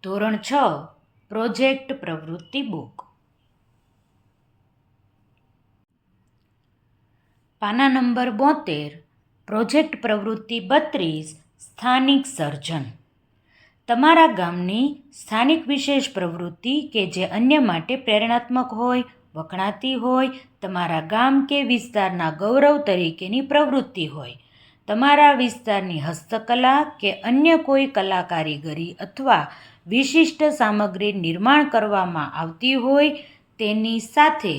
ધોરણ 6 પ્રોજેક્ટ પ્રવૃત્તિ બુક. પાના નંબર 72. પ્રોજેક્ટ પ્રવૃત્તિ 32. સ્થાનિક સર્જન. તમારા ગામની સ્થાનિક વિશેષ પ્રવૃત્તિ કે જે અન્ય માટે પ્રેરણાત્મક હોય, વખણાતી હોય, તમારા ગામ કે વિસ્તારના ગૌરવ તરીકેની પ્રવૃત્તિ હોય, તમારા વિસ્તારની હસ્તકલા કે અન્ય કોઈ કલા કારીગરી અથવા વિશિષ્ટ સામગ્રી નિર્માણ કરવામાં આવતી હોય તેની સાથે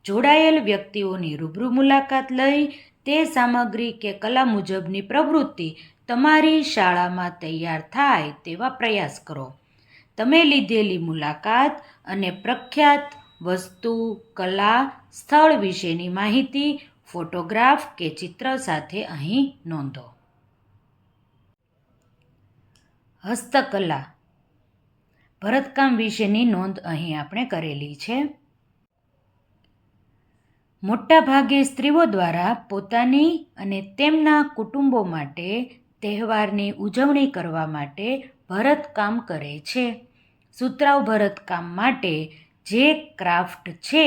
જોડાયેલ વ્યક્તિઓની રૂબરૂ મુલાકાત લઈ તે સામગ્રી કે કલા મુજબની પ્રવૃત્તિ તમારી શાળામાં તૈયાર થાય તેવા પ્રયાસ કરો. તમે લીધેલી મુલાકાત અને પ્રખ્યાત વસ્તુ, કલા, સ્થળ વિશેની માહિતી ફોટોગ્રાફ કે ચિત્ર સાથે અહીં નોંધો. હસ્તકલા. ભરતકામ વિશેની નોંધ અહીં આપણે કરેલી છે. મોટાભાગે સ્ત્રીઓ દ્વારા પોતાની અને તેમના કુટુંબો માટે તહેવારની ઉજવણી કરવા માટે ભરતકામ કરે છે. સુતરાઉ ભરતકામ માટે જે ક્રાફ્ટ છે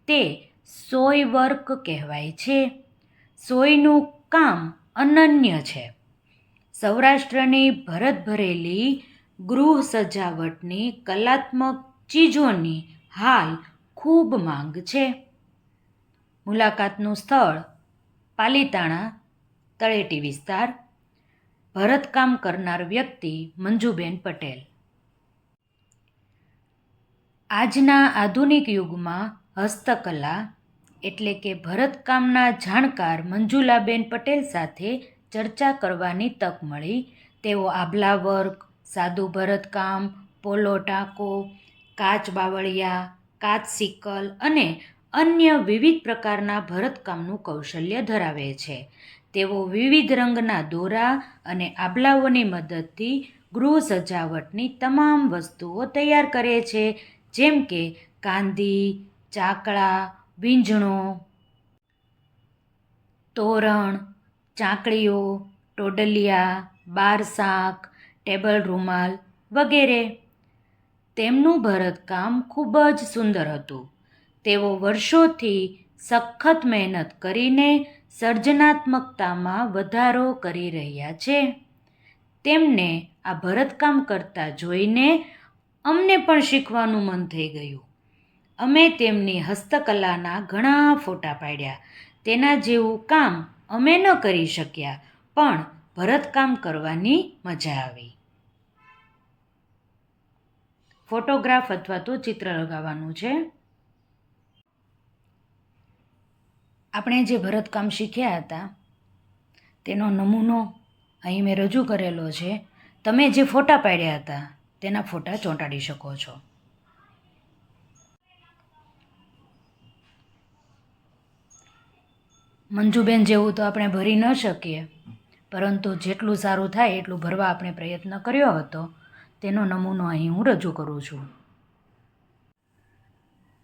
તે સોય વર્ક કહેવાય છે. સોયનું કામ અનન્ય છે. સૌરાષ્ટ્રની ભરતભરેલી ગૃહ સજાવટની કલાત્મક ચીજોની હાલ ખૂબ માંગ છે. મુલાકાતનું સ્થળ પાલીતાણા, તળેટી વિસ્તાર. ભરતકામ કરનાર વ્યક્તિ મંજુબેન પટેલ. આજના આધુનિક યુગમાં હસ્તકલા એટલે કે ભરતકામના જાણકાર મંજુલાબેન પટેલ સાથે ચર્ચા કરવાની તક મળી. તેઓ આભલા વર્ક, સાદું ભરતકામ, પોલો ટાંકો, કાચ બાવળિયા, કાચ સિકલ અને અન્ય વિવિધ પ્રકારના ભરતકામનું કૌશલ્ય ધરાવે છે. તેઓ વિવિધ રંગના દોરા અને આભલાઓની મદદથી ગૃહ સજાવટની તમામ વસ્તુઓ તૈયાર કરે છે, જેમ કે કાંધી, ચાકળા, વીંઝણો, તોરણ, ચાકળીઓ, ટોડલિયા, બારશાક, ટેબલ રૂમાલ વગેરે. તેમનું ભરતકામ ખૂબ જ સુંદર હતું. તેઓ વર્ષોથી સખત મહેનત કરીને સર્જનાત્મકતામાં વધારો કરી રહ્યા છે. તેમને આ ભરતકામ કરતા જોઈને અમને પણ શીખવાનું મન થઈ ગયું. અમે તેમની હસ્તકલાના ઘણા ફોટા પાડ્યા. તેના જેવું કામ અમે ન કરી શક્યા, પણ ભરતકામ કરવાની મજા આવી. ફોટોગ્રાફ અથવા તો ચિત્ર લગાવવાનું છે. આપણે જે ભરતકામ શીખ્યા હતા તેનો નમૂનો અહીં મેં રજૂ કરેલો છે. તમે જે ફોટા પાડ્યા હતા તેના ફોટા ચોંટાડી શકો છો. મંજુબેન જેવું તો આપણે ભરી ન શકીએ, પરંતુ જેટલું સારું થાય એટલું ભરવા આપણે પ્રયત્ન કર્યો હતો. તેનો નમૂનો અહીં હું રજૂ કરું છું.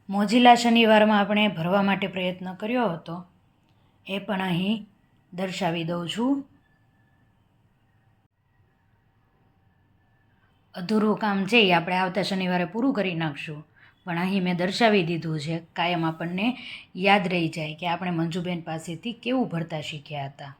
મોજીલા શનિવારમાં આપણે ભરવા માટે પ્રયત્ન કર્યો હતો એ પણ અહીં દર્શાવી દઉં છું. અધૂરું કામ છે એ આપણે આવતા શનિવારે પૂરું કરી નાખશું, પણ અહીં મેં દર્શાવી દીધું છે. કાયમ આપણને યાદ રહી જાય કે આપણે મંજુબેન પાસેથી કેવું ભરતા શીખ્યા હતા.